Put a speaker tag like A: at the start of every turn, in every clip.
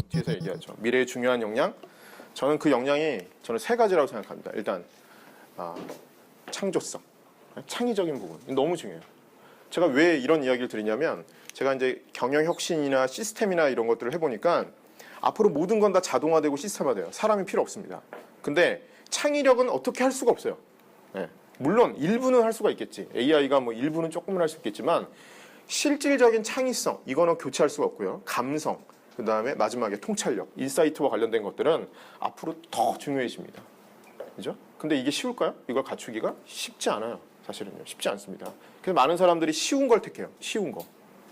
A: 뒤에서 얘기하죠. 미래의 중요한 역량. 저는 그 역량이 세 가지라고 생각합니다. 일단 창조성, 창의적인 부분 너무 중요해요. 제가 왜 이런 이야기를 드리냐면 제가 이제 경영 혁신이나 시스템이나 이런 것들을 해보니까 앞으로 모든 건 다 자동화되고 시스템화돼요. 사람이 필요 없습니다. 근데 창의력은 어떻게 할 수가 없어요. 네. 물론 일부는 할 수가 있겠지. AI가 뭐 일부는 조금은 할 수 있겠지만 실질적인 창의성 이거는 교체할 수가 없고요. 감성, 그 다음에 마지막에 통찰력, 인사이트와 관련된 것들은 앞으로 더 중요해집니다. 그죠? 근데 이게 쉬울까요? 이걸 갖추기가 쉽지 않아요. 사실은요. 쉽지 않습니다. 그래서 많은 사람들이 쉬운 걸 택해요. 쉬운 거.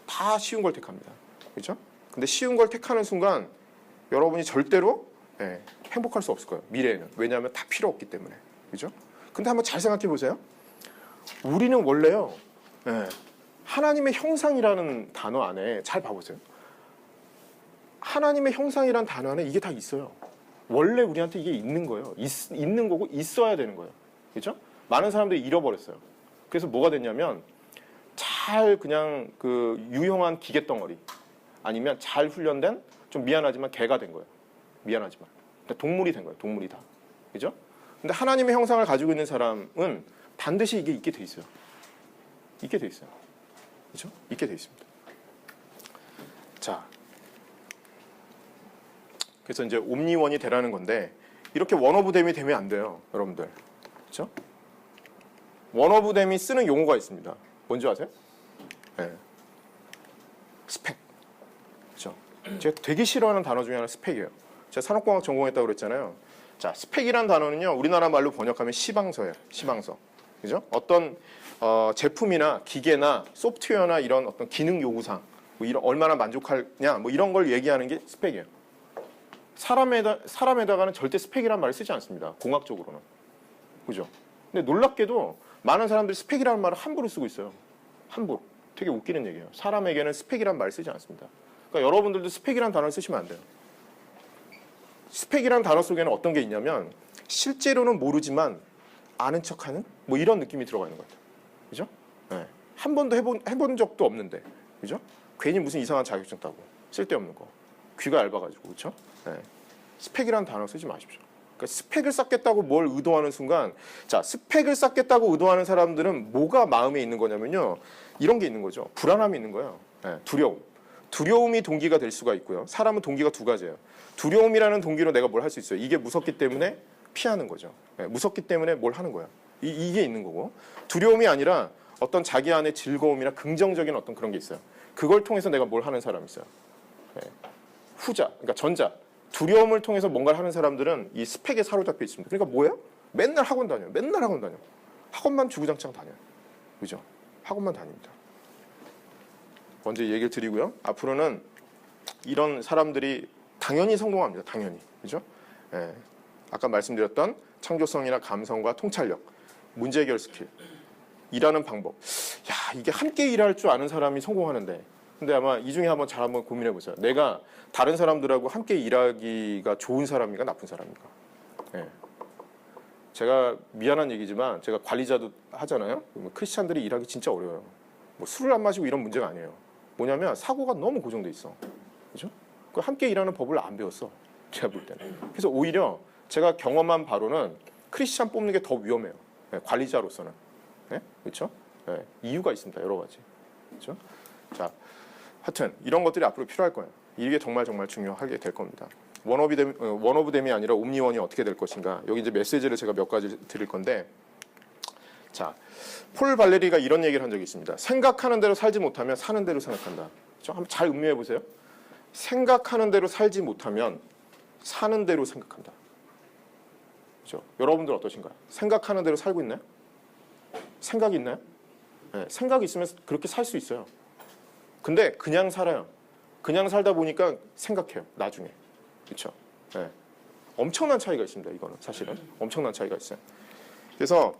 A: 다 쉬운 걸 택합니다. 그죠? 근데 쉬운 걸 택하는 순간 여러분이 절대로 행복할 수 없을 거예요. 미래에는. 왜냐하면 다 필요 없기 때문에. 그죠? 근데 한번 잘 생각해 보세요. 우리는 원래요. 하나님의 형상이라는 단어 안에 잘 봐보세요. 하나님의 형상이라는 단어 안에 이게 다 있어요. 원래 우리한테 이게 있는 거예요. 있는 거고 있어야 되는 거예요. 그렇죠? 많은 사람들이 잃어버렸어요. 그래서 뭐가 됐냐면 잘 그냥 그 유용한 기계 덩어리 아니면 잘 훈련된 좀 미안하지만 개가 된 거예요. 미안하지만 동물이 된 거예요. 동물이 다. 그죠? 근데 하나님의 형상을 가지고 있는 사람은 반드시 이게 있게 돼 있어요. 있게 돼 있어요. 그죠? 있게 돼 있습니다. 자, 그래서 이제 옴니원이 되라는 건데 이렇게 원오브댐이 되면 안 돼요, 여러분들. 그렇죠? 원오브댐이 쓰는 용어가 있습니다. 뭔지 아세요? 네. 스펙. 그렇죠? 제가 되게 싫어하는 단어 중에 하나 스펙이에요. 제가 산업공학 전공했다고 그랬잖아요. 자, 스펙이라는 단어는요, 우리나라 말로 번역하면 시방서예요. 시방서. 그죠? 어떤 제품이나 기계나 소프트웨어나 이런 어떤 기능 요구사항, 뭐 이런 얼마나 만족하냐, 뭐 이런 걸 얘기하는 게 스펙이에요. 사람에다가는 절대 스펙이라는 말을 쓰지 않습니다. 공학적으로는. 그죠? 근데 놀랍게도 많은 사람들이 스펙이라는 말을 함부로 쓰고 있어요. 함부로. 되게 웃기는 얘기예요. 사람에게는 스펙이라는 말을 쓰지 않습니다. 그러니까 여러분들도 스펙이라는 단어를 쓰시면 안 돼요. 스펙이라는 단어 속에는 어떤 게 있냐면 실제로는 모르지만 아는 척하는 뭐 이런 느낌이 들어가 있는 것 같아요. 그죠? 네. 한 번도 해본 적도 없는데. 그죠? 괜히 무슨 이상한 자격증 따고 쓸데없는 거. 귀가 얇아가지고. 그렇죠? 네. 스펙이라는 단어 쓰지 마십시오. 그러니까 스펙을 쌓겠다고 뭘 의도하는 순간, 자, 스펙을 쌓겠다고 의도하는 사람들은 뭐가 마음에 있는 거냐면요, 이런 게 있는 거죠. 불안함이 있는 거예요. 네, 두려움. 두려움이 동기가 될 수가 있고요. 사람은 동기가 두 가지예요. 두려움이라는 동기로 내가 뭘 할 수 있어요. 이게 무섭기 때문에 피하는 거죠. 네, 무섭기 때문에 뭘 하는 거야. 이게 있는 거고, 두려움이 아니라 어떤 자기 안에 즐거움이나 긍정적인 어떤 그런 게 있어요. 그걸 통해서 내가 뭘 하는 사람이 있어요. 네. 후자, 그러니까 전자. 두려움을 통해서 뭔가를 하는 사람들은 이 스펙에 사로잡혀 있습니다. 그러니까 뭐예요? 맨날 학원 다녀요. 맨날 학원 다녀요. 학원만 주구장창 다녀요. 그죠? 학원만 다닙니다. 먼저 얘기를 드리고요. 앞으로는 이런 사람들이 당연히 성공합니다. 당연히. 그죠? 예. 아까 말씀드렸던 창조성이나 감성과 통찰력, 문제 해결 스킬, 일하는 방법. 야, 이게 함께 일할 줄 아는 사람이 성공하는데, 근데 아마 이 중에 한번 고민해 보세요. 내가 다른 사람들하고 함께 일하기가 좋은 사람인가 나쁜 사람인가. 예. 제가 미안한 얘기지만 제가 관리자도 하잖아요. 크리스찬들이 일하기 진짜 어려워요. 뭐 술을 안 마시고 이런 문제가 아니에요. 뭐냐면 사고가 너무 고정돼 있어. 그죠? 그 함께 일하는 법을 안 배웠어. 제가 볼 때는. 그래서 오히려 제가 경험한 바로는 크리스찬 뽑는 게 더 위험해요. 예, 관리자로서는. 예? 그렇죠? 예, 이유가 있습니다. 여러 가지. 그렇죠? 자, 하여튼 이런 것들이 앞으로 필요할 거예요. 이게 정말 중요하게 될 겁니다. 원오브댐이 아니라 옴니원이 어떻게 될 것인가. 여기 이제 메시지를 제가 몇 가지 드릴 건데, 자, 폴 발레리가 이런 얘기를 한 적이 있습니다. 생각하는 대로 살지 못하면 사는 대로 생각한다. 그렇죠? 한번 잘 음미해 보세요. 생각하는 대로 살지 못하면 사는 대로 생각한다. 그렇죠? 여러분들 어떠신가요? 생각하는 대로 살고 있나요? 생각이 있나요? 네, 생각이 있으면 그렇게 살 수 있어요. 근데 그냥 살아요. 그냥 살다 보니까 생각해요. 나중에. 그렇죠? 네. 엄청난 차이가 있습니다. 이거는 사실은 엄청난 차이가 있어요. 그래서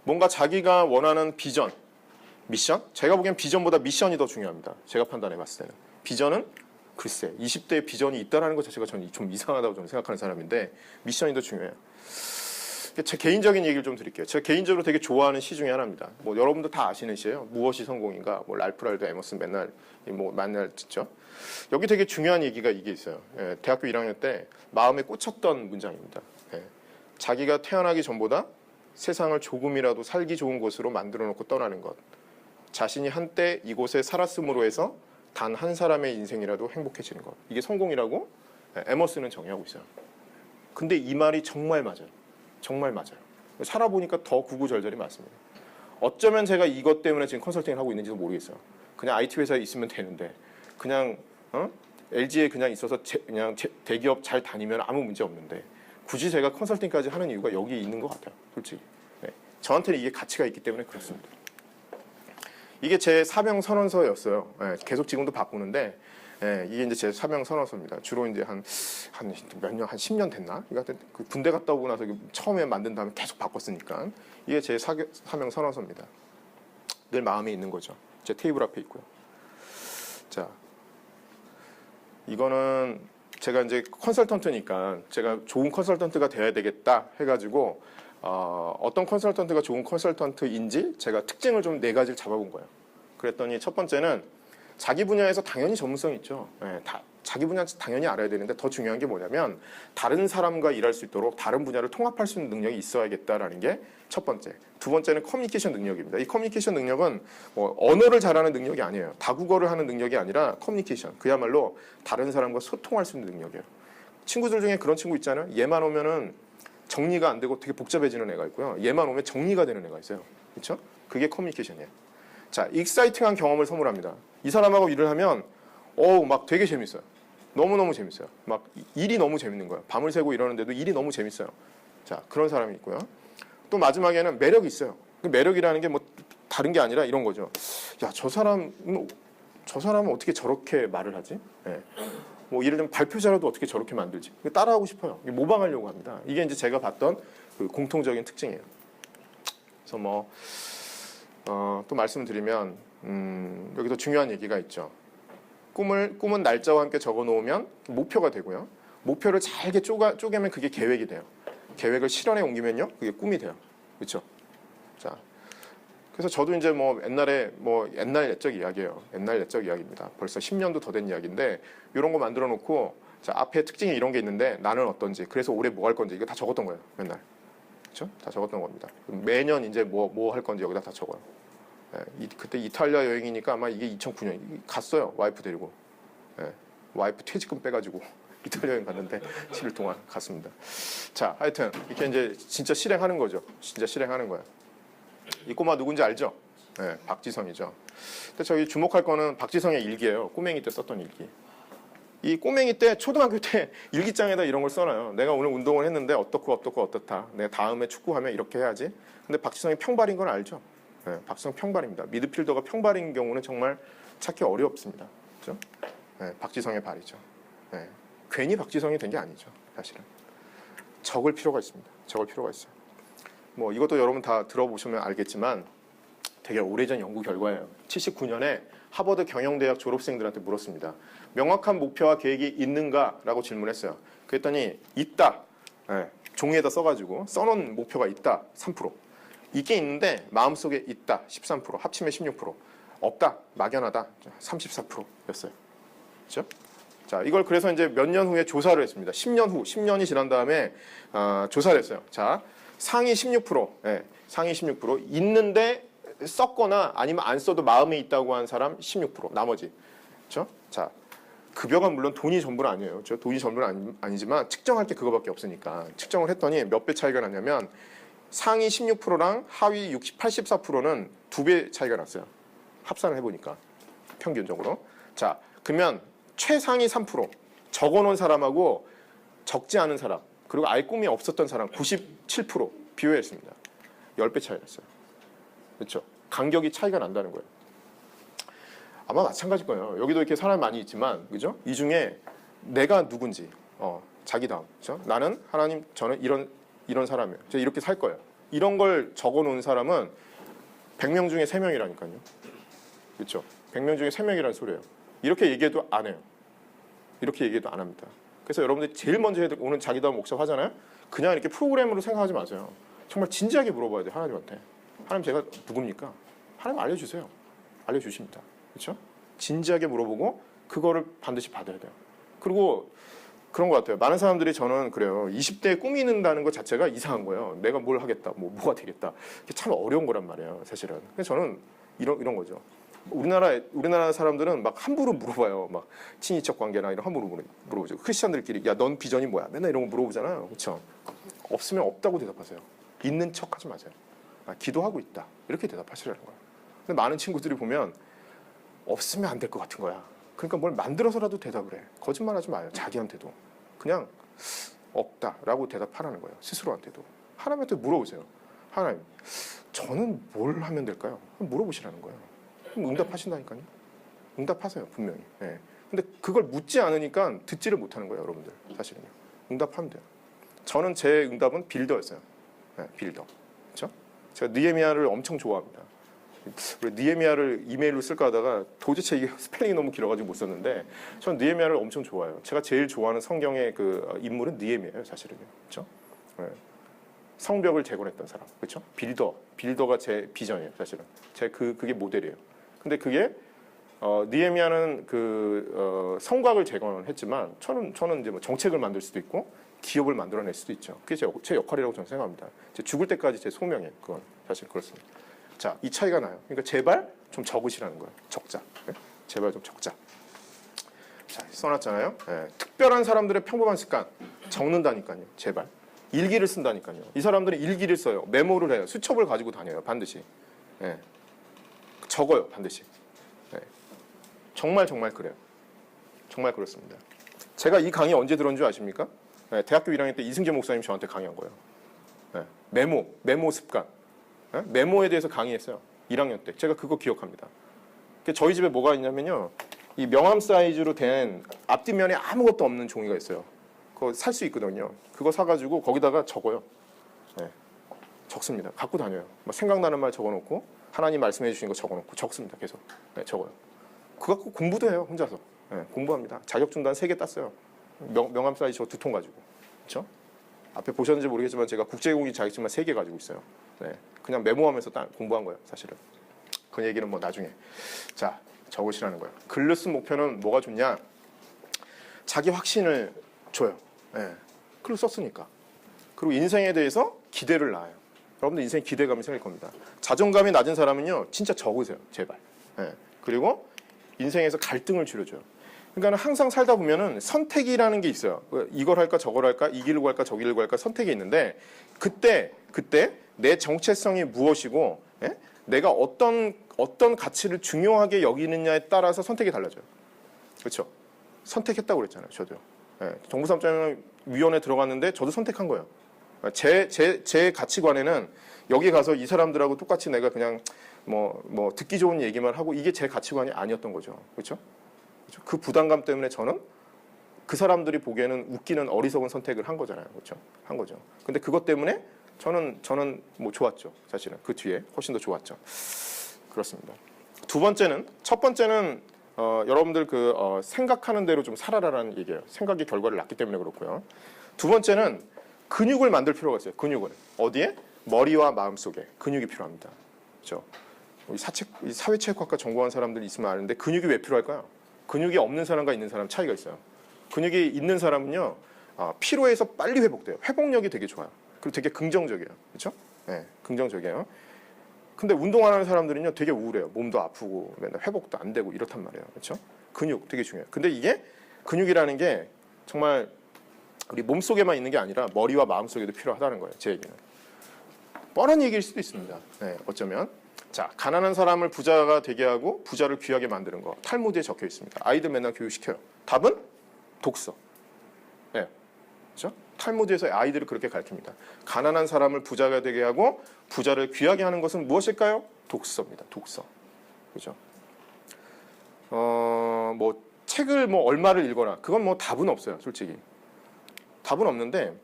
A: 뭔가 자기가 원하는 비전, 미션? 제가 보기엔 비전보다 미션이 더 중요합니다. 제가 판단해 봤을 때는. 비전은 글쎄 20대에 비전이 있다는 것 자체가 저는 좀 이상하다고 저는 생각하는 사람인데 미션이 더 중요해요. 제 개인적인 얘기를 좀 드릴게요. 제가 개인적으로 되게 좋아하는 시 중에 하나입니다. 뭐 여러분도 다 아시는 시예요. 무엇이 성공인가? 뭐 랄프 waldo 에머슨 맨날 듣죠. 여기 되게 중요한 얘기가 이게 있어요. 예, 대학교 1학년 때 마음에 꽂혔던 문장입니다. 예, 자기가 태어나기 전보다 세상을 조금이라도 살기 좋은 곳으로 만들어 놓고 떠나는 것. 자신이 한때 이곳에 살았음으로 해서 단 한 사람의 인생이라도 행복해지는 것. 이게 성공이라고 에머슨은 정의하고 있어요. 근데 이 말이 정말 맞아요. 정말 맞아요. 살아보니까 더 구구절절이 맞습니다. 어쩌면 제가 이것 때문에 지금 컨설팅을 하고 있는지도 모르겠어요. 그냥 IT 회사에 있으면 되는데 그냥 LG에 그냥 있어서 대기업 잘 다니면 아무 문제 없는데 굳이 제가 컨설팅까지 하는 이유가 여기 있는 것 같아요. 솔직히. 네. 저한테는 이게 가치가 있기 때문에 그렇습니다. 이게 제 사명 선언서였어요. 예, 계속 지금도 바꾸는데 예, 이게 이제 제 사명 선언서입니다. 주로 이제 한 몇 년, 한 10년 됐나? 그 군대 갔다 오고 나서 처음에 만든 다음에 계속 바꿨으니까 이게 제 사명 선언서입니다. 늘 마음에 있는 거죠. 제 테이블 앞에 있고요. 자, 이거는 제가 이제 컨설턴트니까 제가 좋은 컨설턴트가 돼야 되겠다 해가지고 어떤 컨설턴트가 좋은 컨설턴트인지 제가 특징을 좀 4가지를 잡아본 거예요. 그랬더니 첫 번째는 자기 분야에서 당연히 전문성이 있죠. 네, 자기 분야 당연히 알아야 되는데 더 중요한 게 뭐냐면 다른 사람과 일할 수 있도록 다른 분야를 통합할 수 있는 능력이 있어야겠다라는 게 첫 번째. 두 번째는 커뮤니케이션 능력입니다. 이 커뮤니케이션 능력은 뭐 언어를 잘하는 능력이 아니에요. 다국어를 하는 능력이 아니라 커뮤니케이션. 그야말로 다른 사람과 소통할 수 있는 능력이에요. 친구들 중에 그런 친구 있잖아요. 얘만 오면은 정리가 안 되고 되게 복잡해지는 애가 있고요. 얘만 오면 정리가 되는 애가 있어요. 그렇죠? 그게 커뮤니케이션이에요. 자, 익사이팅한 경험을 선물합니다. 이 사람하고 일을 하면 막 되게 재밌어요. 너무너무 재밌어요. 막 일이 너무 재밌는 거예요. 밤을 새고 이러는데도 일이 너무 재밌어요. 자, 그런 사람이 있고요. 또 마지막에는 매력이 있어요. 그 매력이라는 게 뭐 다른 게 아니라 이런 거죠. 야, 저 사람은 어떻게 저렇게 말을 하지? 네. 뭐 예를 들면 발표자라도 어떻게 저렇게 만들지? 따라하고 싶어요. 모방하려고 합니다. 이게 이제 제가 봤던 그 공통적인 특징이에요. 그래서 또 말씀드리면 여기도 중요한 얘기가 있죠. 꿈은 날짜와 함께 적어놓으면 목표가 되고요. 목표를 잘게 쪼개면 그게 계획이 돼요. 계획을 실현에 옮기면요, 그게 꿈이 돼요. 그렇죠? 자, 그래서 저도 이제 옛날 옛적 이야기예요. 옛날 옛적 이야기입니다. 벌써 10년도 더 된 이야기인데 이런 거 만들어 놓고 자, 앞에 특징이 이런 게 있는데 나는 어떤지, 그래서 올해 뭐 할 건지 이거 다 적었던 거예요. 맨날. 그렇죠? 다 적었던 겁니다. 매년 이제 뭐 할 건지 여기다 다 적어요. 예, 그때 이탈리아 여행이니까 아마 이게 2009년 갔어요. 와이프 데리고. 예, 와이프 퇴직금 빼가지고 이탈리아 여행 갔는데 7일 동안 갔습니다. 자, 하여튼 이렇게 이제 진짜 실행하는 거죠. 진짜 실행하는 거예요. 이 꼬마 누군지 알죠? 네, 박지성이죠. 근데 저기 주목할 거는 박지성의 일기예요. 꼬맹이 때 썼던 일기. 이 꼬맹이 때 초등학교 때 일기장에다 이런 걸 써놔요. 내가 오늘 운동을 했는데 어떻다. 내가 다음에 축구하면 이렇게 해야지. 근데 박지성이 평발인 건 알죠? 네, 박지성 평발입니다. 미드필더가 평발인 경우는 정말 찾기 어렵습니다. 그렇죠? 네, 박지성의 발이죠. 네, 괜히 박지성이 된 게 아니죠. 사실은. 적을 필요가 있습니다. 적을 필요가 있어요. 뭐 이것도 여러분 다 들어보시면 알겠지만 되게 오래전 연구 결과예요. 79년에 하버드 경영대학 졸업생들한테 물었습니다. 명확한 목표와 계획이 있는가라고 질문했어요. 그랬더니 있다. 네, 종이에다 써가지고 써놓은 목표가 있다. 3%. 있긴 있는데 마음속에 있다. 13%. 합치면 16%. 없다. 막연하다. 34%였어요. 그렇죠? 자, 이걸 그래서 이제 몇 년 후에 조사를 했습니다. 10년이 지난 다음에 조사를 했어요. 자, 상위 16%, 예, 상위 16%, 있는데 썼거나 아니면 안 써도 마음에 있다고 한 사람 16%, 나머지. 그렇죠? 자, 급여가 물론 돈이 전부는 아니에요. 그렇죠? 돈이 전부는 아니지만 측정할 게 그거밖에 없으니까 측정을 했더니 몇 배 차이가 나냐면 상위 16%랑 하위 84%는 2배 차이가 났어요. 합산을 해보니까 평균적으로. 자, 그러면 최상위 3%, 적어놓은 사람하고 적지 않은 사람, 그리고 아예 꿈이 없었던 사람 97% 비교했습니다. 10배 차이 났어요. 그렇죠? 간격이 차이가 난다는 거예요. 아마 마찬가지일 거예요. 여기도 이렇게 사람이 많이 있지만, 그죠? 이 중에 내가 누군지, 자기 다음, 그렇죠? 나는 하나님, 저는 이런 사람이에요. 제가 이렇게 살 거예요. 이런 걸 적어놓은 사람은 100명 중에 3명이라니까요. 그렇죠? 100명 중에 3명이라는 소리예요. 이렇게 얘기해도 안 해요. 이렇게 얘기해도 안 합니다. 그래서 여러분들이 제일 먼저 해야 될 오늘 자기도 목사 하잖아요. 그냥 이렇게 프로그램으로 생각하지 마세요. 정말 진지하게 물어봐야 돼요. 하나님한테. 하나님 제가 누굽니까? 하나님 알려주세요. 알려주십니다. 그렇죠? 진지하게 물어보고 그거를 반드시 받아야 돼요. 그리고 그런 것 같아요. 많은 사람들이 저는 그래요. 20대에 꾸미는다는 것 자체가 이상한 거예요. 내가 뭘 하겠다, 뭐가 되겠다. 이게 참 어려운 거란 말이에요, 사실은. 그래서 저는 이런 거죠. 우리나라 사람들은 막 함부로 물어봐요. 막 친인척 관계나 이런 함부로 물어보죠. 크리스천들끼리 야, 넌 비전이 뭐야? 맨날 이런 거 물어보잖아요. 그렇죠? 없으면 없다고 대답하세요. 있는 척하지 마세요. 기도하고 있다. 이렇게 대답하시라는 거예요. 근데 많은 친구들이 보면 없으면 안 될 것 같은 거야. 그러니까 뭘 만들어서라도 대답을 해. 거짓말하지 마요. 자기한테도. 그냥 없다라고 대답하라는 거예요. 스스로한테도. 하나님한테 물어보세요. 하나님, 저는 뭘 하면 될까요? 물어보시라는 거예요. 그럼 응답하신다니까요. 응답하세요. 분명히. 네. 근데 그걸 묻지 않으니까 듣지를 못하는 거예요. 여러분들. 사실은요. 응답하면 돼요. 저는 제 응답은 빌더였어요. 네, 빌더. 그렇죠? 제가 느헤미야를 엄청 좋아합니다. 느헤미야를 이메일로 쓸까 하다가 도대체 이게 스펠링이 너무 길어가지고 못 썼는데 저는 느헤미야를 엄청 좋아해요. 제가 제일 좋아하는 성경의 그 인물은 느헤미야예요, 사실은요. 그렇죠? 네. 성벽을 재건했던 사람, 그렇죠? 빌더가 제 비전이에요, 사실은. 그게 모델이에요. 근데 그게 느헤미야는 성곽을 재건했지만 저는 이제 뭐 정책을 만들 수도 있고 기업을 만들어낼 수도 있죠. 그게 제 역할이라고 저는 생각합니다. 죽을 때까지 제 소명이에요. 그건 사실 그렇습니다. 자, 이 차이가 나요. 그러니까 제발 좀 적으시라는 거예요. 적자. 네? 제발 좀 적자. 자, 써놨잖아요. 네. 특별한 사람들의 평범한 습관 적는다니까요. 제발. 일기를 쓴다니까요. 이 사람들은 일기를 써요. 메모를 해요. 수첩을 가지고 다녀요. 반드시. 네. 적어요. 반드시. 네. 정말 그래요. 정말 그렇습니다. 제가 이 강의 언제 들은 줄 아십니까? 네. 대학교 1학년 때 이승재 목사님 저한테 강의한 거예요. 네. 메모 습관. 네? 메모에 대해서 강의했어요. 1학년 때. 제가 그거 기억합니다. 저희 집에 뭐가 있냐면요. 이 명함 사이즈로 된 앞뒷면에 아무것도 없는 종이가 있어요. 그거 살 수 있거든요. 그거 사가지고 거기다가 적어요. 네. 적습니다. 갖고 다녀요. 뭐 생각나는 말 적어놓고 하나님 말씀해 주신 거 적어놓고 적습니다. 계속. 네, 적어요. 그거 갖고 공부도 해요. 혼자서. 네, 공부합니다. 자격증도 한 3개 땄어요. 명함 사이즈 2통 가지고. 그렇죠? 앞에 보셨는지 모르겠지만 제가 국제공인 자격증만 3개 가지고 있어요. 네, 그냥 메모하면서 공부한 거예요. 사실은. 그 얘기는 뭐 나중에. 자, 적으시라는 거예요. 글로 쓴 목표는 뭐가 좋냐? 자기 확신을 줘요. 네, 글로 썼으니까. 그리고 인생에 대해서 기대를 낳아요. 여러분들 인생 기대감이 생길 겁니다. 자존감이 낮은 사람은요, 진짜 적으세요. 제발. 네, 그리고 인생에서 갈등을 줄여줘요. 그러니까 항상 살다 보면은 선택이라는 게 있어요. 이걸 할까 저걸 할까 이 길을 갈까 저 길을 갈까 선택이 있는데 그때 내 정체성이 무엇이고 내가 어떤 가치를 중요하게 여기느냐에 따라서 선택이 달라져요. 그렇죠? 선택했다고 그랬잖아요. 저도요. 정부 3.0위원회 들어갔는데 저도 선택한 거예요. 제 가치관에는 여기 가서 이 사람들하고 똑같이 내가 그냥 뭐 듣기 좋은 얘기만 하고 이게 제 가치관이 아니었던 거죠. 그렇죠? 그 부담감 때문에 저는 그 사람들이 보기에는 웃기는 어리석은 선택을 한 거잖아요. 그렇죠? 한 거죠. 근데 그것 때문에 저는 뭐 좋았죠. 사실은 그 뒤에 훨씬 더 좋았죠. 그렇습니다. 첫 번째는 여러분들 생각하는 대로 좀 살아라라는 얘기예요. 생각이 결과를 낳기 때문에 그렇고요. 두 번째는 근육을 만들 필요가 있어요. 근육을 어디에? 머리와 마음 속에 근육이 필요합니다. 그렇죠? 사회체육학과 전공한 사람들이 있으면 아는데 근육이 왜 필요할까요? 근육이 없는 사람과 있는 사람 차이가 있어요. 근육이 있는 사람은요, 피로해서 빨리 회복돼요. 회복력이 되게 좋아요. 그리고 되게 긍정적이에요. 그렇죠? 네, 긍정적이에요. 근데 운동 안 하는 사람들은요, 되게 우울해요. 몸도 아프고 맨날 회복도 안 되고 이렇단 말이에요. 그렇죠? 근육 되게 중요해요. 근데 이게 근육이라는 게 정말 우리 몸 속에만 있는 게 아니라 머리와 마음 속에도 필요하다는 거예요. 제 얘기는. 뻔한 얘기일 수도 있습니다. 네, 어쩌면. 자, 가난한 사람을 부자가 되게 하고 부자를 귀하게 만드는 거 탈무드에 적혀 있습니다. 아이들 맨날 교육시켜요. 답은 독서. 네, 그렇죠? 탈무드에서 아이들을 그렇게 가르칩니다. 가난한 사람을 부자가 되게 하고 부자를 귀하게 하는 것은 무엇일까요? 독서입니다. 독서. 그렇죠? 뭐 책을 뭐 얼마를 읽거나 그건 뭐 답은 없어요. 솔직히 답은 없는데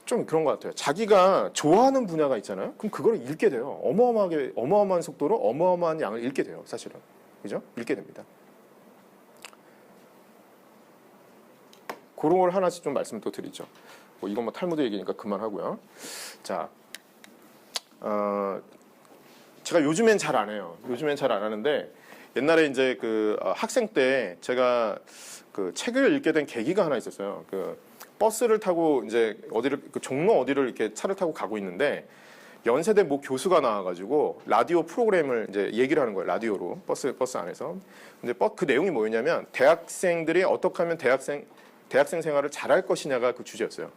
A: 좀 그런 것 같아요. 자기가 좋아하는 분야가 있잖아요. 그럼 그걸 읽게 돼요. 어마어마한 속도로 어마어마한 양을 읽게 돼요. 사실은. 그죠? 읽게 됩니다. 그런 걸 하나씩 좀 말씀 또 드리죠. 뭐 이건 뭐 탈무드 얘기니까 그만하고요. 자, 제가 요즘엔 잘 안 해요. 요즘엔 잘 안 하는데 옛날에 이제 그 학생 때 제가 그 책을 읽게 된 계기가 하나 있었어요. 그 버스를 타고 이제 어디를 그 종로 어디를 이렇게 차를 타고 가고 있는데 연세대 모 교수가 나와가지고 라디오 프로그램을 이제 얘기를 하는 거예요. 라디오로 버스 안에서. 근데 그 내용이 뭐였냐면 대학생들이 어떻게 하면 대학생 생활을 잘할 것이냐가 그 주제였어요.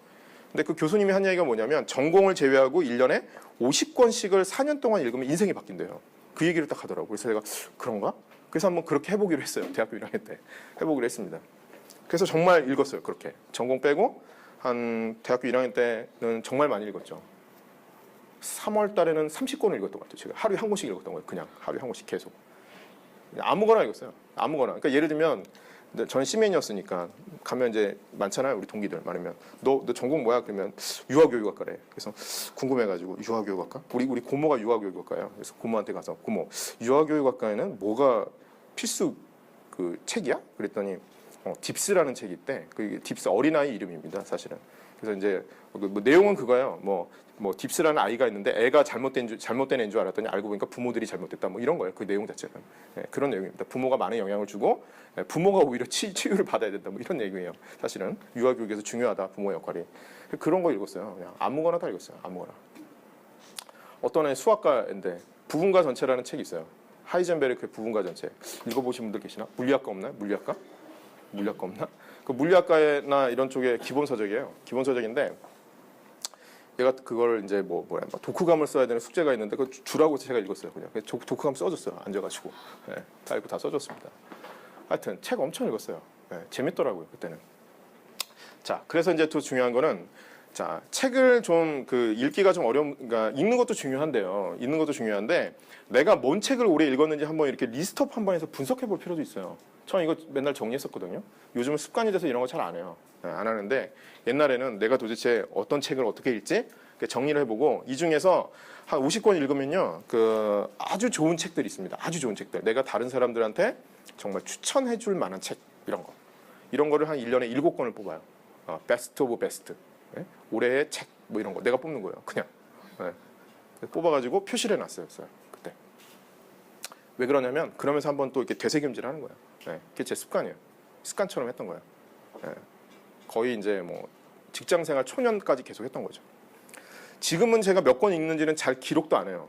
A: 근데 그 교수님이 한 얘기가 뭐냐면 전공을 제외하고 1년에 50권씩을 4년 동안 읽으면 인생이 바뀐대요. 그 얘기를 딱 하더라고요. 그래서 제가 그런가? 그래서 한번 그렇게 해보기로 했어요. 대학교 1학년 때 해보기로 했습니다. 그래서 정말 읽었어요. 그렇게 전공 빼고 한 대학교 1학년 때는 정말 많이 읽었죠. 3월 달에는 30권을 읽었던 것 같아요. 제가 하루에 한 권씩 읽었던 거예요. 그냥 하루에 한 권씩 계속. 아무거나 읽었어요. 아무거나. 그러니까 예를 들면 저는 시맨이었으니까 가면 이제 많잖아요. 우리 동기들 많으면 너 전공 뭐야? 그러면 유아교육학과래. 그래서 궁금해가지고 유아교육학과? 우리 고모가 유아교육학과예요. 그래서 고모한테 가서 고모 유아교육학과에는 뭐가 필수 그 책이야? 그랬더니 딥스라는 책이 있대. 그 딥스 어린아이 이름입니다. 사실은. 그래서 이제 뭐 내용은 그거예요. 뭐 딥스라는 아이가 있는데 애가 잘못된 애인 줄 알았더니 알고 보니까 부모들이 잘못됐다. 뭐 이런 거예요. 그 내용 자체는. 네, 그런 내용입니다. 부모가 많은 영향을 주고 부모가 오히려 치유를 받아야 된다. 뭐 이런 얘기예요. 사실은 유아교육에서 중요하다. 부모 역할이. 그런 거 읽었어요. 그냥 아무거나 다 읽었어요. 아무거나. 어떤 애 수학과인데 부분과 전체라는 책이 있어요. 하이젠베르크의 부분과 전체. 읽어보신 분들 계시나? 물리학과 없나요? 물리학과 없나? 그 물리학과나 이런 쪽에 기본서적이에요. 기본서적인데 얘가 그걸 이제 뭐야 독후감을 써야 되는 숙제가 있는데 그 주라고 제가 읽었어요. 그냥 독후감 써줬어요. 앉아가지고 다 읽고 다 써줬습니다. 하여튼 책 엄청 읽었어요. 재밌더라고요 그때는. 자, 그래서 이제 또 중요한 거는 자 책을 좀 그 읽기가 좀 그러니까 읽는 것도 중요한데요. 읽는 것도 중요한데 내가 뭔 책을 오래 읽었는지 한번 이렇게 리스트업 한번 해서 분석해 볼 필요도 있어요. 저는 이거 맨날 정리했었거든요. 요즘은 습관이 돼서 이런 거 잘 안 해요. 안 하는데 옛날에는 내가 도대체 어떤 책을 어떻게 읽지? 정리를 해보고 이 중에서 한 50권 읽으면요. 그 아주 좋은 책들이 있습니다. 아주 좋은 책들. 내가 다른 사람들한테 정말 추천해 줄 만한 책 이런 거를 한 1년에 7권을 뽑아요. 베스트 오브 베스트. 올해의 책 뭐 이런 거 내가 뽑는 거예요. 그냥. 뽑아가지고 표시를 해놨어요. 그때. 왜 그러냐면 그러면서 한번 또 이렇게 되새김질을 하는 거예요. 그게 제 습관이에요. 습관처럼 했던 거예요. 거의 이제 뭐 직장생활 초년까지 계속 했던 거죠. 지금은 제가 몇 권 읽는지는 잘 기록도 안 해요.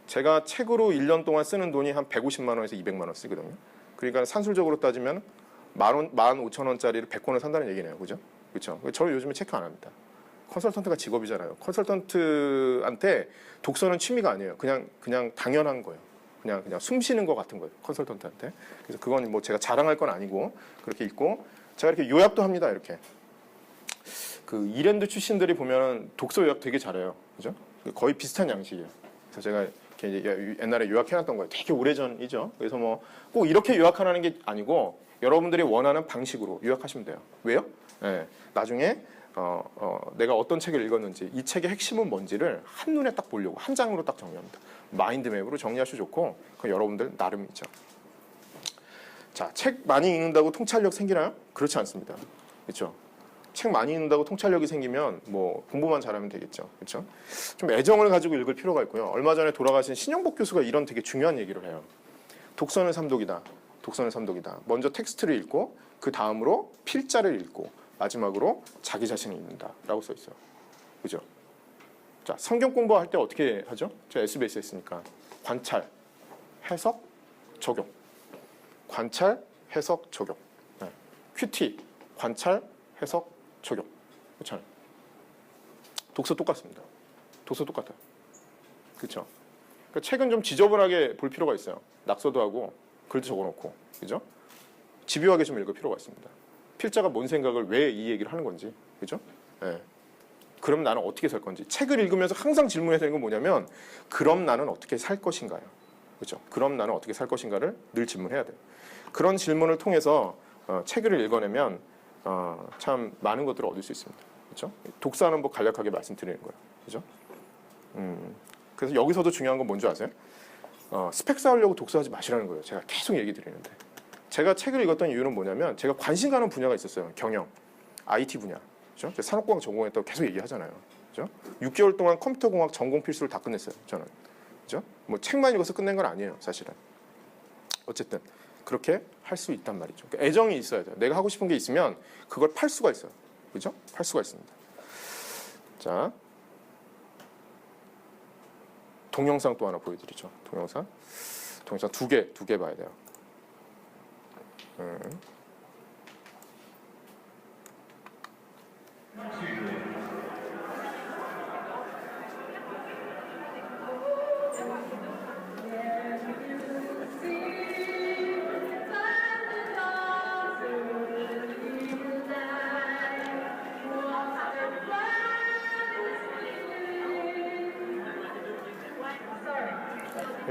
A: 제가 책으로 1년 동안 쓰는 돈이 한 150만 원에서 200만 원 쓰거든요. 그러니까 산술적으로 따지면 15,000원짜리를 100권을 산다는 얘기네요. 그죠? 그렇죠. 저는 요즘에 체크 안 합니다. 컨설턴트가 직업이잖아요. 컨설턴트한테 독서는 취미가 아니에요. 그냥 당연한 거예요. 그냥 숨 쉬는 것 같은 거예요. 컨설턴트한테. 그래서 그건 뭐 제가 자랑할 건 아니고 그렇게 읽고 제가 이렇게 요약도 합니다. 이렇게. 그 이랜드 출신들이 보면 독서 요약 되게 잘해요. 그죠? 거의 비슷한 양식이에요. 그래서 제가 이렇게 옛날에 요약해놨던 거예요. 되게 오래전이죠. 그래서 뭐 꼭 이렇게 요약하라는 게 아니고 여러분들이 원하는 방식으로 요약하시면 돼요. 왜요? 나중에 내가 어떤 책을 읽었는지 이 책의 핵심은 뭔지를 한눈에 딱 보려고 한 장으로 딱 정리합니다. 마인드맵으로 정리하셔도 좋고 그건 여러분들 나름이죠. 자, 책 많이 읽는다고 통찰력 생기나요? 그렇지 않습니다. 그렇죠? 책 많이 읽는다고 통찰력이 생기면 뭐 공부만 잘하면 되겠죠. 그렇죠? 좀 애정을 가지고 읽을 필요가 있고요. 얼마 전에 돌아가신 신영복 교수가 이런 되게 중요한 얘기를 해요. 독서는 삼독이다. 독서는 삼독이다. 먼저 텍스트를 읽고 그 다음으로 필자를 읽고 마지막으로 자기 자신을 읽는다라고 써 있어요. 그죠? 자, 성경 공부할 때 어떻게 하죠? 저 SBS 했으니까 관찰, 해석, 적용. 관찰, 해석, 적용. 큐티, 관찰, 해석, 적용. 그렇잖아요. 독서 똑같습니다. 독서 똑같아요. 그렇죠? 그러니까 책은 좀 지저분하게 볼 필요가 있어요. 낙서도 하고 글도 적어놓고, 그죠? 집요하게 좀 읽을 필요가 있습니다. 필자가 뭔 생각을 왜 이 얘기를 하는 건지, 그죠? 그럼 나는 어떻게 살 건지. 책을 읽으면서 항상 질문해야 되는 건 뭐냐면, 그럼 나는 어떻게 살 것인가요? 그죠? 그럼 나는 어떻게 살 것인가를 늘 질문해야 돼요. 그런 질문을 통해서 책을 읽어내면 참 많은 것들을 얻을 수 있습니다. 그렇죠? 독서하는 법 간략하게 말씀드리는 거예요. 그죠? 그래서 여기서도 중요한 건 뭔지 아세요? 스펙 쌓으려고 독서하지 마시라는 거예요. 제가 계속 얘기 드리는데. 제가 책을 읽었던 이유는 뭐냐면 제가 관심 가는 분야가 있었어요. 경영. IT 분야, 그죠? 제가 산업공학 전공했다고 계속 얘기하잖아요, 그죠? 6개월 동안 컴퓨터공학 전공 필수를 다 끝냈어요, 저는, 그죠? 뭐 책만 읽어서 끝낸 건 아니에요, 사실은. 어쨌든 그렇게 할 수 있단 말이죠. 그러니까 애정이 있어야 돼요. 내가 하고 싶은 게 있으면 그걸 팔 수가 있어요, 그죠? 팔 수가 있습니다. 자, 동영상 또 하나 보여드리죠. 동영상 두 개 봐야 돼요.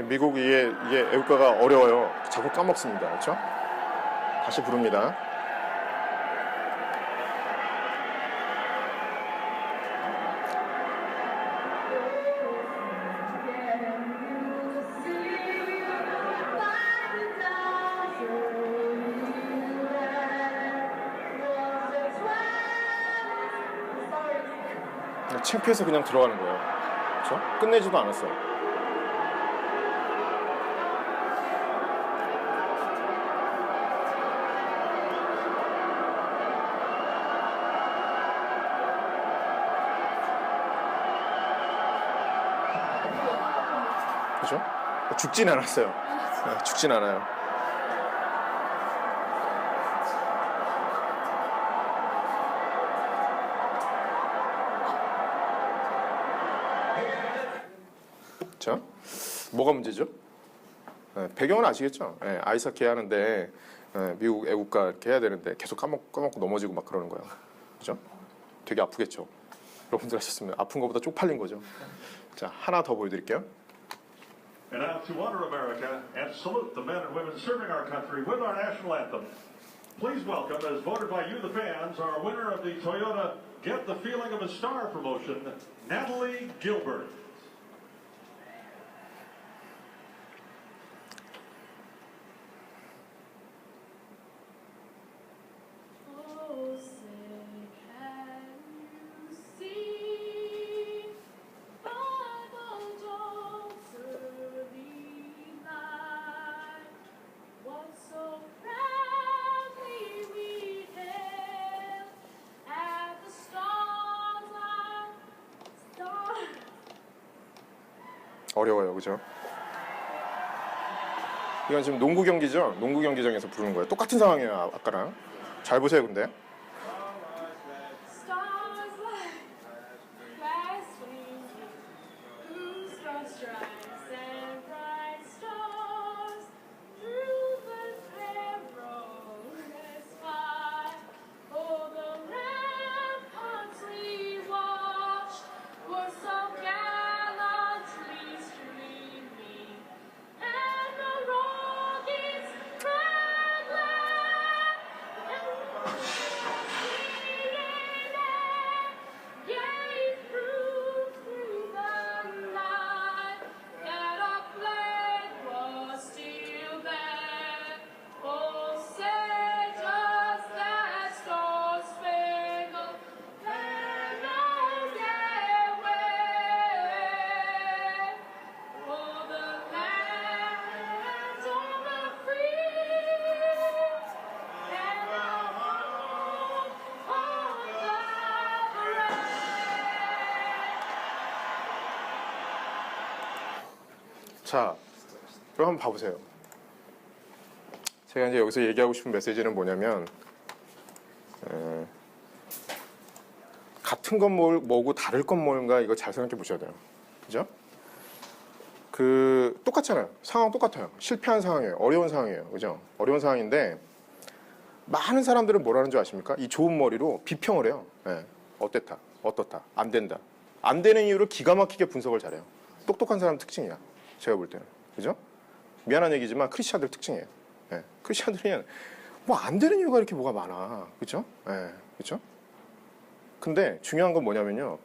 A: 미국 이게 애국가가 어려워요. 자꾸 까먹습니다. 그렇죠? 다시 부릅니다. 창피해서 그냥 들어가는 거예요. 그렇죠? 끝내지도 않았어요. 그죠? 죽진 않았어요. 죽진 않아요. 자, 뭐가 문제죠? 배경은 아시겠죠? 아이스하키 하는데 미국 애국가 이렇게 해야 되는데 계속 까먹고 넘어지고 막 그러는 거예요. 그죠? 되게 아프겠죠? 여러분들 하셨으면 아픈 것보다 쪽팔린 거죠. 자, 하나 더 보여드릴게요.
B: And now to honor America and salute the men and women serving our country with our national anthem. Please welcome, as voted by you, the fans, our winner of the Toyota Get the Feeling of a Star promotion, Natalie Gilbert.
A: 어려워요, 그죠? 이건 지금 농구 경기죠? 농구 경기장에서 부르는 거예요. 똑같은 상황이에요, 아까랑. 잘 보세요, 근데. 자, 그럼 한번 봐보세요. 제가 이제 여기서 얘기하고 싶은 메시지는 뭐냐면, 같은 건 뭐고 다를 건 뭔가 이거 잘 생각해 보셔야 돼요. 그죠? 똑같잖아요. 상황 똑같아요. 실패한 상황이에요. 어려운 상황이에요. 그죠? 어려운 상황인데, 많은 사람들은 뭐라는 줄 아십니까? 이 좋은 머리로 비평을 해요. 어땠다, 어떻다, 안 된다. 안 되는 이유를 기가 막히게 분석을 잘해요. 똑똑한 사람 특징이야. 제가 볼 때는. 그죠? 미안한 얘기지만 크리스찬들 특징이에요. 크리스찬들이 뭐 안 되는 이유가 이렇게 뭐가 많아. 그죠? 그죠? 근데 중요한 건 뭐냐면요.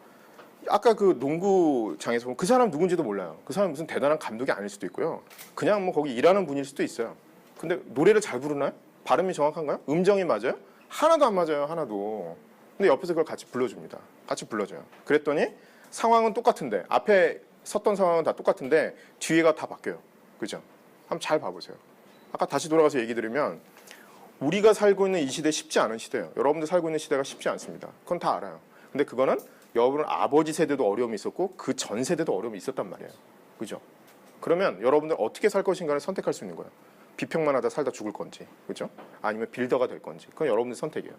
A: 아까 그 농구장에서 보면 그 사람 누군지도 몰라요. 그 사람 무슨 대단한 감독이 아닐 수도 있고요. 그냥 뭐 거기 일하는 분일 수도 있어요. 근데 노래를 잘 부르나요? 발음이 정확한가요? 음정이 맞아요? 하나도 안 맞아요. 하나도. 근데 옆에서 그걸 같이 불러줍니다. 같이 불러줘요. 그랬더니 상황은 똑같은데 앞에 섰던 상황은 다 똑같은데 뒤에가 다 바뀌어요. 그죠? 한번 잘 봐보세요. 아까 다시 돌아가서 얘기 드리면 우리가 살고 있는 이 시대 쉽지 않은 시대예요. 여러분들 살고 있는 시대가 쉽지 않습니다. 그건 다 알아요. 근데 그거는 여러분 아버지 세대도 어려움이 있었고 그 전 세대도 어려움이 있었단 말이에요. 그죠? 그러면 여러분들 어떻게 살 것인가를 선택할 수 있는 거예요. 비평만 하다 살다 죽을 건지, 그죠? 아니면 빌더가 될 건지. 그건 여러분들 선택이에요.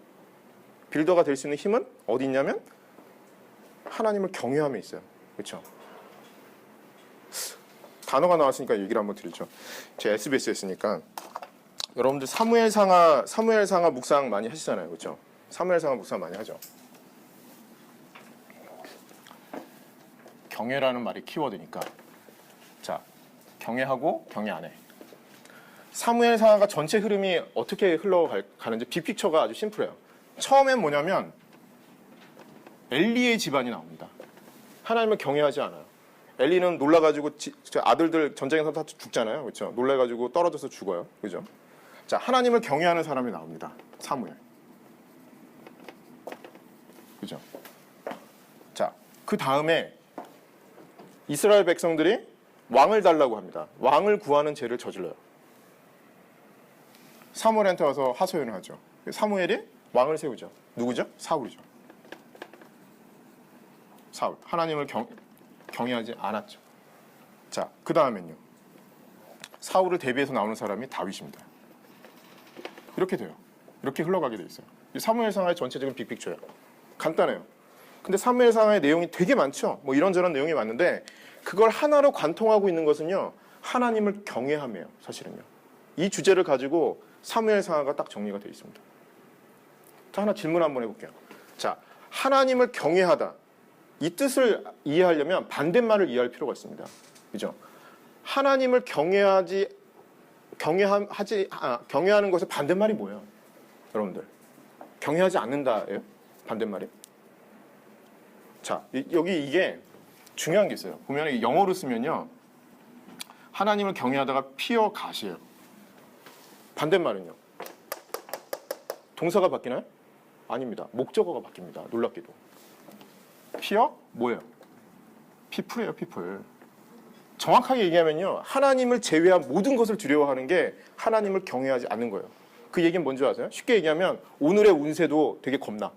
A: 빌더가 될 수 있는 힘은 어디 있냐면 하나님을 경외함에 있어요. 그렇죠? 단어가 나왔으니까 얘기를 한번 드리죠. 제 SBS에 있으니까 여러분들 사무엘상하 묵상 많이 하시잖아요. 그렇죠? 사무엘상하 묵상 많이 하죠. 경외라는 말이 키워드니까. 자, 경외하고 경외 안 해. 사무엘상하가 전체 흐름이 어떻게 흘러가는지 빅픽처가 아주 심플해요. 처음엔 뭐냐면 엘리의 집안이 나옵니다. 하나님을 경외하지 않아요. 엘리는 놀라가지고 아들들 전쟁에서 다 죽잖아요. 그렇죠? 놀라가지고 떨어져서 죽어요. 그죠? 자, 하나님을 경외하는 사람이 나옵니다. 사무엘. 그죠? 자, 그 다음에 이스라엘 백성들이 왕을 달라고 합니다. 왕을 구하는 죄를 저질러요. 사무엘한테 와서 하소연을 하죠. 사무엘이 왕을 세우죠. 누구죠? 사울이죠. 사울. 하나님을 경외하지 않았죠. 자, 그 다음엔요. 사울을 대비해서 나오는 사람이 다윗입니다. 이렇게 돼요. 이렇게 흘러가게 돼 있어요. 이 사무엘상하의 전체적인 빅픽처예요. 간단해요. 근데 사무엘상하의 내용이 되게 많죠. 뭐 이런저런 내용이 많은데 그걸 하나로 관통하고 있는 것은요. 하나님을 경외함이에요. 사실은요. 이 주제를 가지고 사무엘상하가 딱 정리가 되어 있습니다. 자, 하나 질문 한번 해볼게요. 자, 하나님을 경외하다. 이 뜻을 이해하려면 반대말을 이해할 필요가 있습니다. 그죠? 하나님을 경외하는 것의 반대말이 뭐예요? 여러분들. 경외하지 않는다예요? 반대말이? 자, 여기 이게 중요한 게 있어요. 보면 영어로 쓰면요. 하나님을 경외하다가 fear God이에요. 반대말은요. 동사가 바뀌나요? 아닙니다. 목적어가 바뀝니다. 놀랍게도. fear 뭐예요? people예요, people. 정확하게 얘기하면요. 하나님을 제외한 모든 것을 두려워하는 게 하나님을 경외하지 않는 거예요. 그 얘기는 뭔지 아세요? 쉽게 얘기하면 오늘의 운세도 되게 겁나.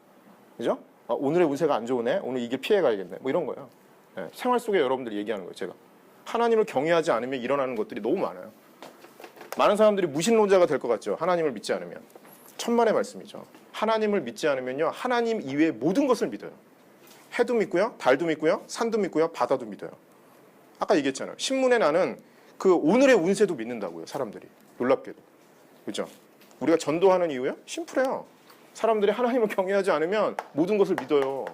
A: 그죠? 오늘의 운세가 안 좋으네. 오늘 이게 피해 가야겠네. 뭐 이런 거예요. 네, 생활 속에 여러분들이 얘기하는 거예요. 제가. 하나님을 경외하지 않으면 일어나는 것들이 너무 많아요. 많은 사람들이 무신론자가 될 것 같죠. 하나님을 믿지 않으면. 천만의 말씀이죠. 하나님을 믿지 않으면요. 하나님 이외의 모든 것을 믿어요. 해도 믿고요. 달도 믿고요. 산도 믿고요. 바다도 믿어요. 아까 얘기했잖아요. 신문에 나는 그 오늘의 운세도 믿는다고요. 사람들이. 놀랍게도. 그죠? 우리가 전도하는 이유요? 심플해요. 사람들이 하나님을 경외하지 않으면 모든 것을 믿어요.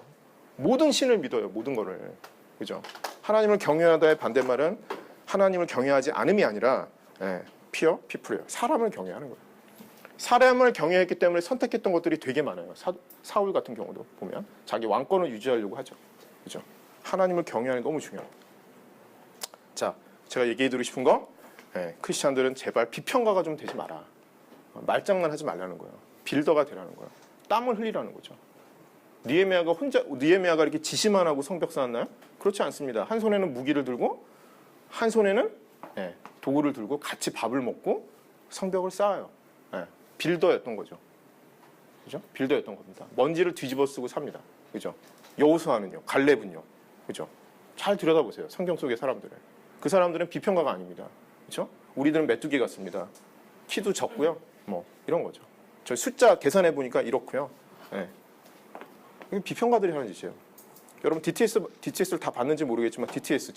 A: 모든 신을 믿어요. 모든 거를. 그죠? 하나님을 경외하다의 반대말은 하나님을 경외하지 않음이 아니라 fear people이에요. 사람을 경외하는 거예요. 사람을 경외했기 때문에 선택했던 것들이 되게 많아요. 사울 같은 경우도 보면 자기 왕권을 유지하려고 하죠. 그죠? 하나님을 경외하는 게 너무 중요해요. 자, 제가 얘기해드리고 싶은 거 크리스찬들은 제발 비평가가 좀 되지 마라. 말장난 하지 말라는 거예요. 빌더가 되라는 거예요. 땀을 흘리라는 거죠. 느헤미야가 이렇게 지시만 하고 성벽 쌓았나요? 그렇지 않습니다. 한 손에는 무기를 들고 한 손에는 도구를 들고 같이 밥을 먹고 성벽을 쌓아요. 빌더였던 거죠. 그죠? 빌더였던 겁니다. 먼지를 뒤집어 쓰고 삽니다. 그죠? 여호수아는요, 갈렙은요, 그죠? 잘 들여다보세요. 성경 속의 사람들을. 그 사람들은 비평가가 아닙니다. 그죠? 우리들은 메뚜기 같습니다. 키도 적고요, 뭐 이런 거죠. 저 숫자 계산해 보니까 이렇고요. 이게 비평가들이 하는 짓이에요. 여러분 DTS를 다 봤는지 모르겠지만 DTS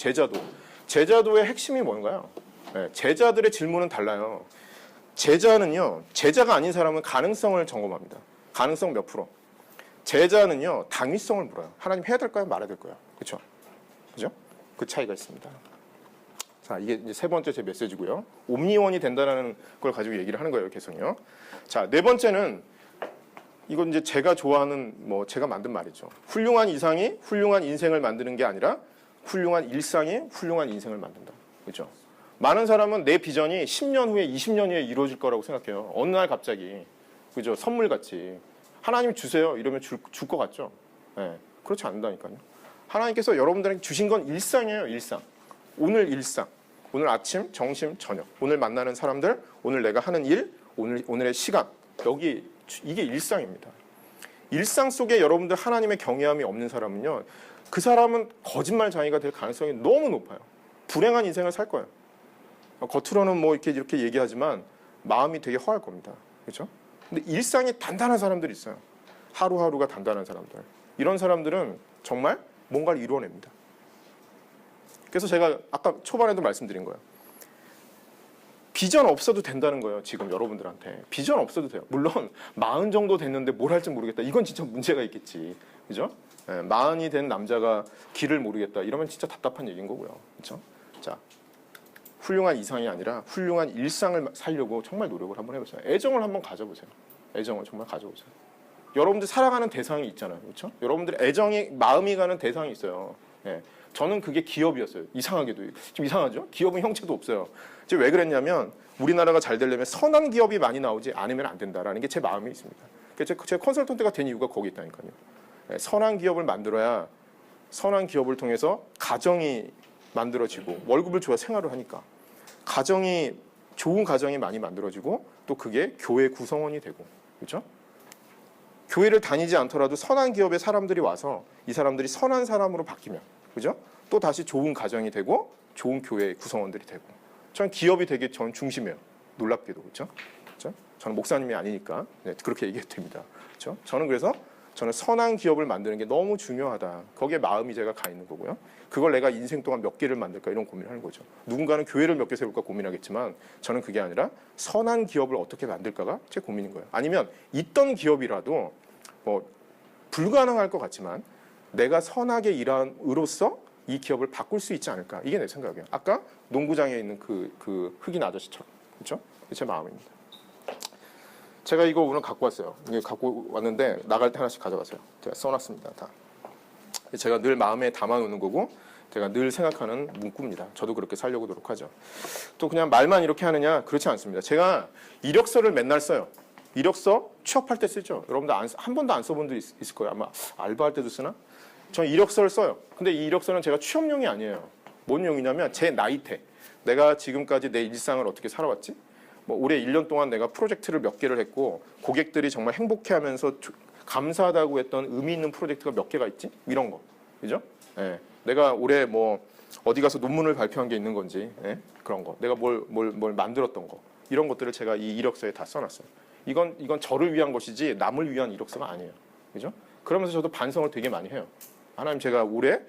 A: 제자도의 핵심이 뭔가요? 제자들의 질문은 달라요. 제자는요, 제자가 아닌 사람은 가능성을 점검합니다. 가능성 몇 프로? 제자는요, 당위성을 물어요. 하나님 해야 될까요? 말아야 될까요? 그렇죠? 그죠? 그 차이가 있습니다. 자, 이게 이제 세 번째 제 메시지고요. 옴니원이 된다는 걸 가지고 얘기를 하는 거예요, 계속요. 자, 네 번째는 이건 이제 제가 좋아하는 제가 만든 말이죠. 훌륭한 이상이 훌륭한 인생을 만드는 게 아니라 훌륭한 일상이 훌륭한 인생을 만든다. 그렇죠? 많은 사람은 내 비전이 10년 후에 20년 후에 이루어질 거라고 생각해요. 어느 날 갑자기. 그죠? 선물같이. 하나님 주세요 이러면 줄 것 같죠? 예, 그렇지 않는다니까요. 하나님께서 여러분들에게 주신 건 일상이에요. 일상. 오늘 일상. 오늘 아침, 점심, 저녁. 오늘 만나는 사람들, 오늘 내가 하는 일, 오늘의 시간. 이게 일상입니다. 일상 속에 여러분들 하나님의 경외함이 없는 사람은요. 그 사람은 거짓말쟁이가 될 가능성이 너무 높아요. 불행한 인생을 살 거예요. 겉으로는 뭐 이렇게 얘기하지만 마음이 되게 허할 겁니다. 그렇죠? 근데 일상이 단단한 사람들이 있어요. 하루하루가 단단한 사람들. 이런 사람들은 정말 뭔가를 이루어냅니다. 그래서 제가 아까 초반에도 말씀드린 거예요. 비전 없어도 된다는 거예요. 지금 여러분들한테. 비전 없어도 돼요. 물론 40 정도 됐는데 뭘 할지 모르겠다. 이건 진짜 문제가 있겠지. 그죠? 40이 된 남자가 길을 모르겠다. 이러면 진짜 답답한 얘기인 거고요. 그렇죠? 자, 훌륭한 이상이 아니라 훌륭한 일상을 살려고 정말 노력을 한번 해보세요. 애정을 한번 가져보세요. 애정을 정말 가져보세요. 여러분들 사랑하는 대상이 있잖아요. 그렇죠? 여러분들 애정이 마음이 가는 대상이 있어요. 예. 저는 그게 기업이었어요. 이상하게도. 좀 이상하죠? 기업은 형체도 없어요. 지금 왜 그랬냐면 우리나라가 잘 되려면 선한 기업이 많이 나오지 않으면 안 된다라는 게 제 마음이 있습니다. 그래서 제가 컨설턴트가 된 이유가 거기 있다니까요. 예. 선한 기업을 만들어야 선한 기업을 통해서 가정이 만들어지고 월급을 줘야 생활을 하니까 좋은 가정이 많이 만들어지고 또 그게 교회 구성원이 되고 그렇죠? 교회를 다니지 않더라도 선한 기업에 사람들이 와서 이 사람들이 선한 사람으로 바뀌면 그죠? 또 다시 좋은 가정이 되고 좋은 교회 구성원들이 되고 저는 기업이 되게 전 중심이에요. 놀랍게도 그렇죠? 저는 목사님이 아니니까 네, 그렇게 얘기해도 됩니다. 그렇죠? 저는 선한 기업을 만드는 게 너무 중요하다. 거기에 마음이 제가 가 있는 거고요. 그걸 내가 인생 동안 몇 개를 만들까 이런 고민을 하는 거죠. 누군가는 교회를 몇 개 세울까 고민하겠지만 저는 그게 아니라 선한 기업을 어떻게 만들까가 제 고민인 거예요. 아니면 있던 기업이라도 뭐 불가능할 것 같지만 내가 선하게 일함으로써 이 기업을 바꿀 수 있지 않을까. 이게 내 생각이에요. 아까 농구장에 있는 그 흑인 아저씨처럼. 그렇죠? 제 마음입니다. 제가 이거 오늘 갖고 왔어요. 이게 갖고 왔는데 나갈 때 하나씩 가져가세요. 제가 써놨습니다. 다. 제가 늘 마음에 담아놓는 거고 제가 늘 생각하는 문구입니다. 저도 그렇게 살려고 노력하죠. 또 그냥 말만 이렇게 하느냐? 그렇지 않습니다. 제가 이력서를 맨날 써요. 이력서 취업할 때 쓰죠. 여러분들 한 번도 안 써본 분들 있을 거예요. 아마 알바할 때도 쓰나? 저는 이력서를 써요. 근데 이 이력서는 제가 취업용이 아니에요. 뭔 용이냐면 제 나이대. 내가 지금까지 내 일상을 어떻게 살아왔지? 뭐 올해 1년 동안 내가 프로젝트를 몇 개를 했고 고객들이 정말 행복해하면서 감사하다고 했던 의미 있는 프로젝트가 몇 개가 있지? 이런 거, 그죠? 예. 내가 올해 뭐 어디 가서 논문을 발표한 게 있는 건지 예? 그런 거, 내가 뭘 만들었던 거 이런 것들을 제가 이 이력서에 다 써놨어요. 이건 저를 위한 것이지 남을 위한 이력서가 아니에요, 그죠? 그러면서 저도 반성을 되게 많이 해요. 하나님 제가 올해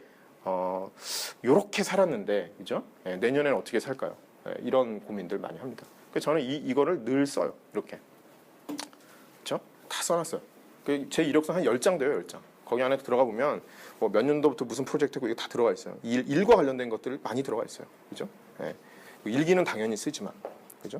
A: 요렇게 살았는데, 그죠? 예, 내년에는 어떻게 살까요? 예, 이런 고민들 많이 합니다. 그래서 저는 이거를 늘 써요. 이렇게. 그렇죠? 다 써놨어요. 제 이력서 한 10장 돼요. 10장. 거기 안에 들어가 보면 뭐 몇 년도부터 무슨 프로젝트고 이게 다 들어가 있어요. 일과 관련된 것들 많이 들어가 있어요. 그죠? 예. 일기는 당연히 쓰지만. 그죠?